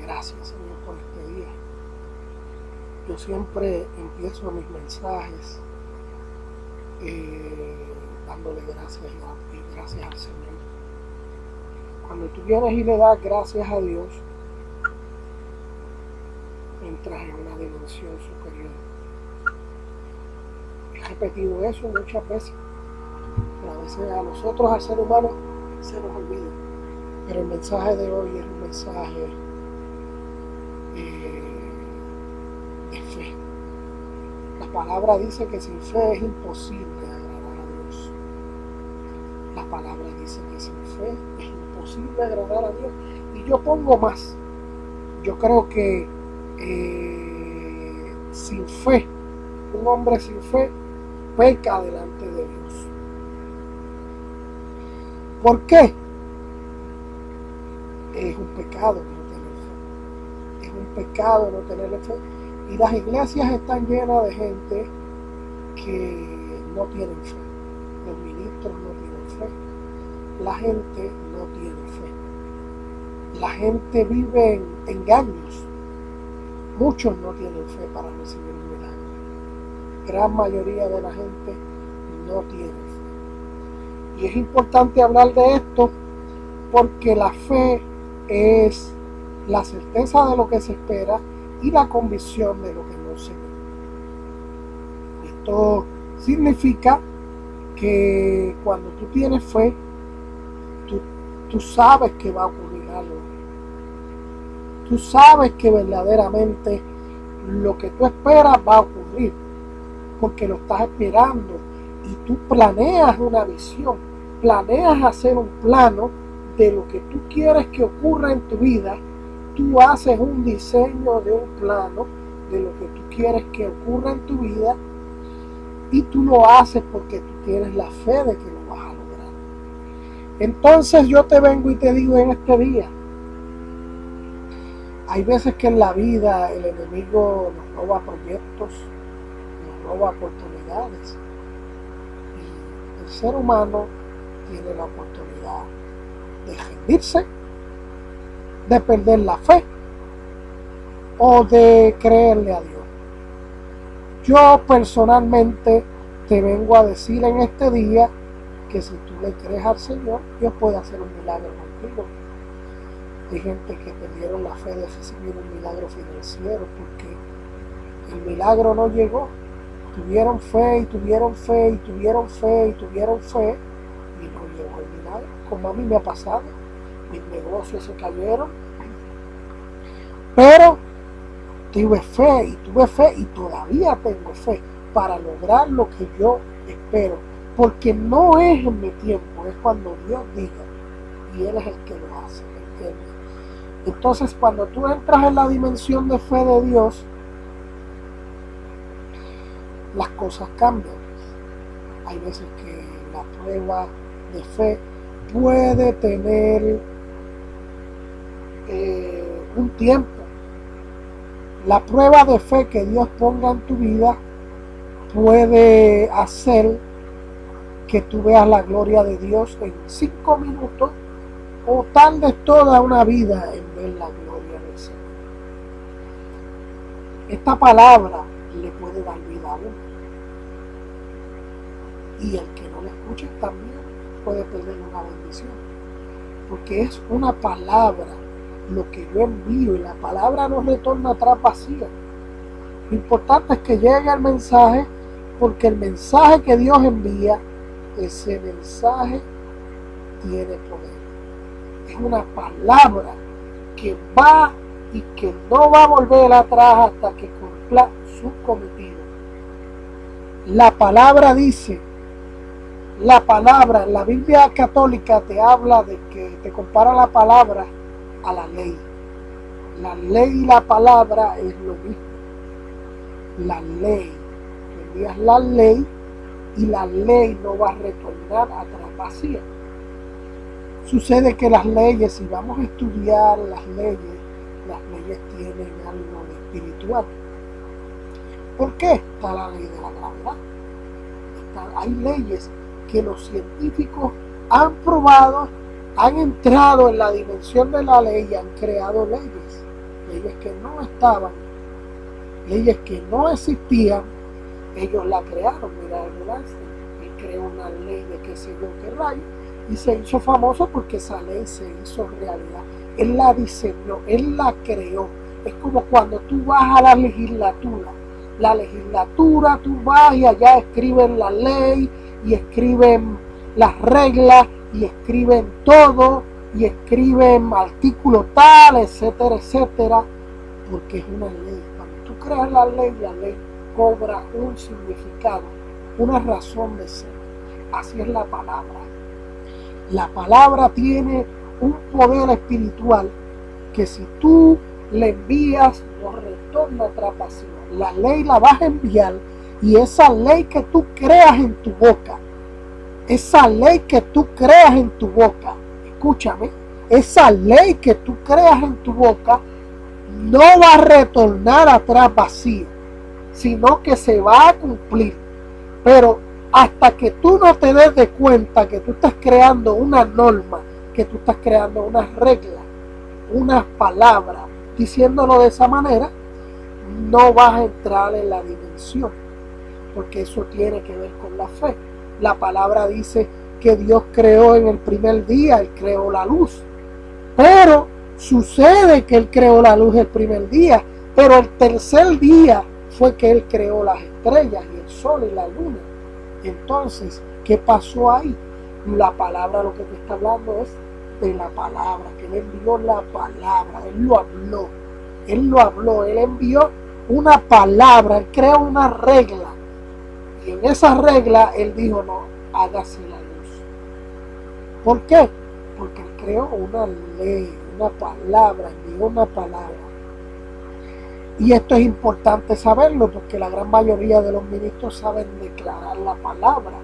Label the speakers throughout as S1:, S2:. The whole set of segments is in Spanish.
S1: Gracias, Señor, por este día. Yo siempre empiezo mis mensajes dándole gracias al Señor. Cuando tú vienes y le das gracias a Dios, entras en una dimensión superior. He repetido eso muchas veces, pero a veces a nosotros, al ser humano, se nos olvida. Pero el mensaje de hoy es un mensaje de fe. La palabra dice que sin fe es imposible agradar a Dios. La palabra dice que sin fe es imposible agradar a Dios. Y yo pongo más. Yo creo que sin fe, un hombre sin fe peca delante de Dios. ¿Por qué? Es un pecado no tener fe. Es un pecado no tener fe. Y las iglesias están llenas de gente que no tienen fe. Los ministros no tienen fe. La gente no tiene fe. La gente vive en engaños. Muchos no tienen fe para recibir un milagro. Gran mayoría de la gente no tiene fe. Y es importante hablar de esto porque la fe es la certeza de lo que se espera y la convicción de lo que no se ve. Esto significa que cuando tú tienes fe, tú sabes que va a ocurrir algo. Tú sabes que verdaderamente lo que tú esperas va a ocurrir, porque lo estás esperando y tú planeas una visión, planeas hacer un plano de lo que tú quieres que ocurra en tu vida. Tú haces un diseño de un plano de lo que tú quieres que ocurra en tu vida y tú lo haces porque tú tienes la fe de que lo vas a lograr. Entonces yo te vengo y te digo en este día, hay veces que en la vida el enemigo nos roba proyectos, nos roba oportunidades y el ser humano tiene la oportunidad de rendirse, de perder la fe o de creerle a Dios. Yo personalmente te vengo a decir en este día que si tú le crees al Señor, Dios puede hacer un milagro contigo. Hay gente que perdieron la fe de recibir un milagro financiero porque el milagro no llegó. Tuvieron fe y tuvieron fe y tuvieron fe y tuvieron fe y no llegó el milagro, como a mí me ha pasado. Mis negocios se cayeron, pero tuve fe y todavía tengo fe para lograr lo que yo espero, porque no es en mi tiempo, es cuando Dios diga, y Él es el que lo hace, ¿entiendes? Entonces cuando tú entras en la dimensión de fe de Dios, las cosas cambian. Hay veces que la prueba de fe puede tener un tiempo. La prueba de fe que Dios ponga en tu vida puede hacer que tú veas la gloria de Dios en 5 minutos o tal vez toda una vida en ver la gloria del Señor. Esta palabra le puede dar vida a uno. Y el que no la escuche también puede perder una bendición. Porque es una palabra lo que yo envío y la palabra no retorna atrás vacía. Lo importante es que llegue el mensaje, porque el mensaje que Dios envía, ese mensaje tiene poder. Es una palabra que va y que no va a volver atrás hasta que cumpla su cometido. La palabra dice, la Biblia católica te habla de que te compara la palabra a la ley. La ley y la palabra es lo mismo. La ley, tú envías la ley y la ley no va a retornar atrás vacía. Sucede que las leyes, si vamos a estudiar las leyes tienen algo de espiritual. ¿Por qué? Está la ley de la gravedad. Hay leyes que los científicos han probado, han entrado en la dimensión de la ley y han creado leyes. leyes que no estaban, leyes que no existían, ellos la crearon. Mira, él creó una ley de qué sé yo qué rayo y se hizo famoso porque esa ley se hizo realidad. Él la diseñó, él la creó. Es como cuando tú vas a la legislatura. La legislatura, tú vas y allá escriben la ley y escriben las reglas y escriben todo y escriben artículo tal, etcétera, etcétera, porque es una ley. Cuando tú creas la ley cobra un significado, una razón de ser. Así es la palabra. La palabra tiene un poder espiritual que si tú le envías no retorna atrás vacío. La ley la vas a enviar y esa ley que tú creas en tu boca, esa ley que tú creas en tu boca, escúchame, esa ley que tú creas en tu boca no va a retornar atrás vacío, sino que se va a cumplir. Pero hasta que tú no te des de cuenta que tú estás creando una norma, que tú estás creando unas reglas, unas palabras, diciéndolo de esa manera, no vas a entrar en la dimensión, porque eso tiene que ver con la fe. La palabra dice que Dios creó en el primer día, Él creó la luz, pero sucede que Él creó la luz el primer día, pero el tercer día fue que Él creó las estrellas y el sol y la luna. Entonces, ¿qué pasó ahí? La palabra, lo que te está hablando es de la palabra, que Él envió la palabra, Él lo habló, Él envió una palabra, Él creó una regla, y en esa regla Él dijo, no, hágase la luz. ¿Por qué? Porque Él creó una ley, una palabra, envió una palabra. Y esto es importante saberlo, porque la gran mayoría de los ministros saben declarar la palabra,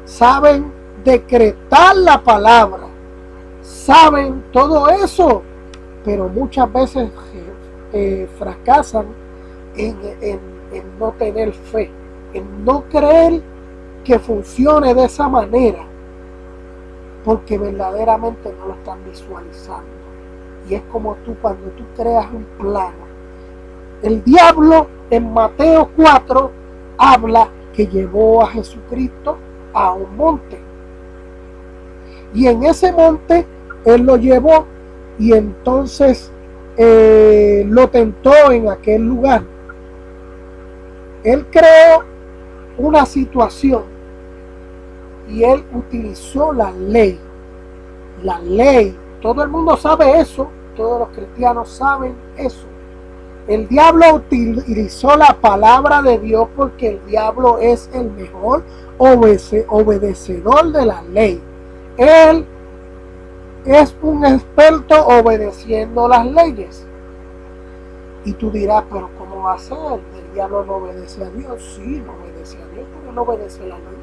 S1: saben decretar la palabra, saben todo eso, pero muchas veces fracasan en no tener fe, en no creer que funcione de esa manera, porque verdaderamente no lo están visualizando. Y es como tú cuando tú creas un plano. El diablo en Mateo 4 habla que llevó a Jesucristo a un monte. Y en ese monte Él lo llevó y entonces lo tentó en aquel lugar. Él creó una situación y Él utilizó la ley. La ley, todo el mundo sabe eso, todos los cristianos saben eso. El diablo utilizó la palabra de Dios porque el diablo es el mejor obedecedor de la ley. Él es un experto obedeciendo las leyes. Y tú dirás, pero ¿cómo va a ser? El diablo no obedece a Dios. Sí, no obedece a Dios porque no obedece la ley.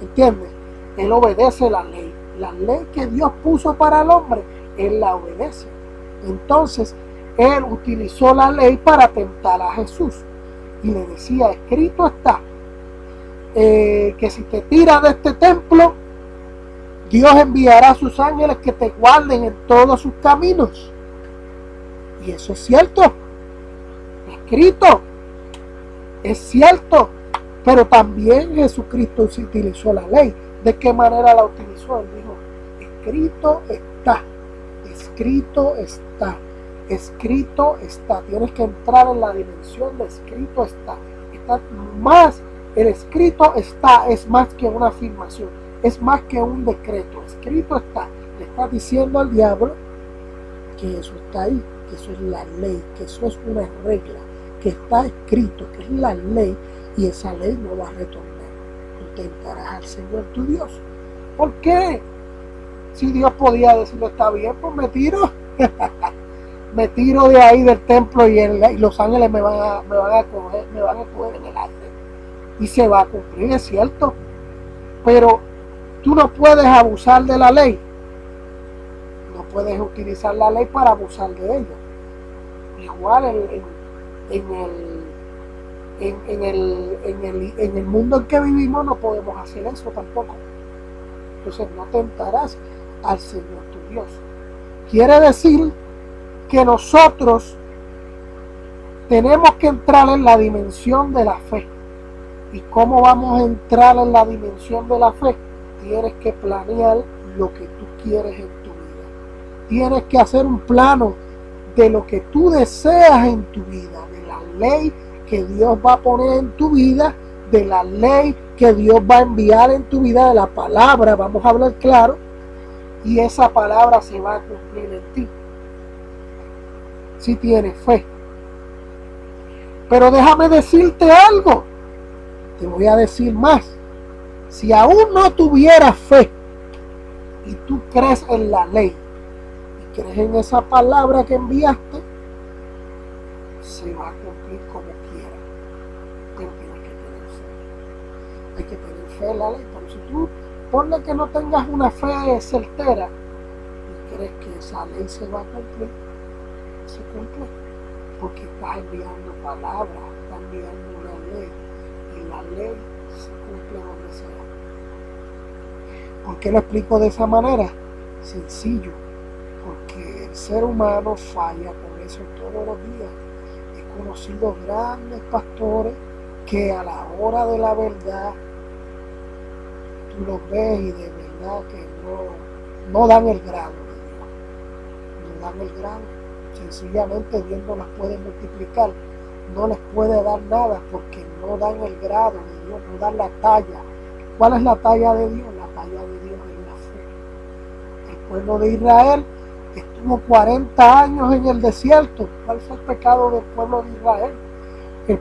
S1: ¿Entiendes? Él obedece la ley. La ley que Dios puso para el hombre, Él la obedece. Entonces, Él utilizó la ley para tentar a Jesús. Y le decía, escrito está, que si te tiras de este templo, Dios enviará a sus ángeles que te guarden en todos sus caminos. Y eso es cierto. Escrito. Es cierto. Pero también Jesucristo se utilizó la ley. ¿De qué manera la utilizó? Él dijo, escrito está. Escrito está. Escrito está. Tienes que entrar en la dimensión de escrito está. Está más. El escrito está es más que una afirmación. Es más que un decreto. Escrito está. Le está diciendo al diablo que eso está ahí, que eso es la ley, que eso es una regla, que está escrito, que es la ley, y esa ley no va a retornar. Tú tentarás al Señor tu Dios. ¿Por qué? Si Dios podía decirlo, está bien, pues me tiro. Me tiro de ahí del templo y los ángeles me van a coger en el aire. Y se va a cumplir, es cierto. Pero tú no puedes abusar de la ley. No puedes utilizar la ley para abusar de ella. Igual en el mundo en que vivimos no podemos hacer eso tampoco. Entonces no tentarás al Señor tu Dios. Quiere decir que nosotros tenemos que entrar en la dimensión de la fe. ¿Y cómo vamos a entrar en la dimensión de la fe? Tienes que planear lo que tú quieres en tu vida. Tienes que hacer un plano de lo que tú deseas en tu vida, de la ley que Dios va a poner en tu vida, de la ley que Dios va a enviar en tu vida, de la palabra, vamos a hablar claro, y esa palabra se va a cumplir en ti, si tienes fe. Pero déjame decirte algo, te voy a decir más. Si aún no tuvieras fe y tú crees en la ley y crees en esa palabra que enviaste, se va a cumplir como quiera. Pero tienes que tener fe. Hay que tener fe en la ley. Pero si tú ponle que no tengas una fe certera y crees que esa ley se va a cumplir, se cumple. Porque estás enviando palabras, estás enviando una ley. Y la ley se cumple donde sea. ¿Por qué lo explico de esa manera? Sencillo, porque el ser humano falla con eso todos los días. He conocido grandes pastores que a la hora de la verdad tú los ves y de verdad que no dan el grado de Dios. No dan el grado. Sencillamente Dios no las puede multiplicar. No les puede dar nada porque no dan el grado de Dios, no dan la talla. ¿Cuál es la talla de Dios? La talla de Dios es la fe. El pueblo de Israel estuvo 40 años en el desierto. ¿Cuál fue el pecado del pueblo de Israel? El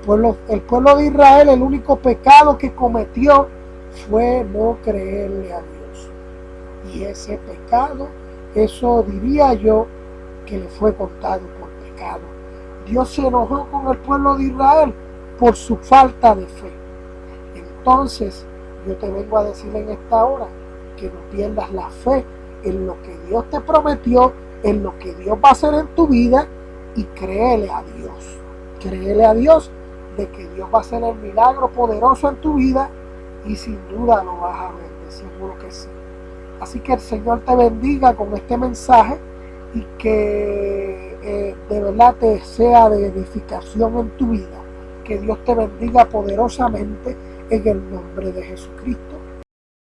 S1: pueblo de Israel, el único pecado que cometió fue no creerle a Dios. Y ese pecado, eso diría yo, que le fue contado por pecado. Dios se enojó con el pueblo de Israel por su falta de fe. Entonces, yo te vengo a decir en esta hora que no pierdas la fe en lo que Dios te prometió, en lo que Dios va a hacer en tu vida, y créele a Dios. Créele a Dios de que Dios va a hacer el milagro poderoso en tu vida y sin duda lo vas a ver, de seguro que sí. Así que el Señor te bendiga con este mensaje y que de verdad te sea de edificación en tu vida. Que Dios te bendiga poderosamente en el nombre de Jesucristo.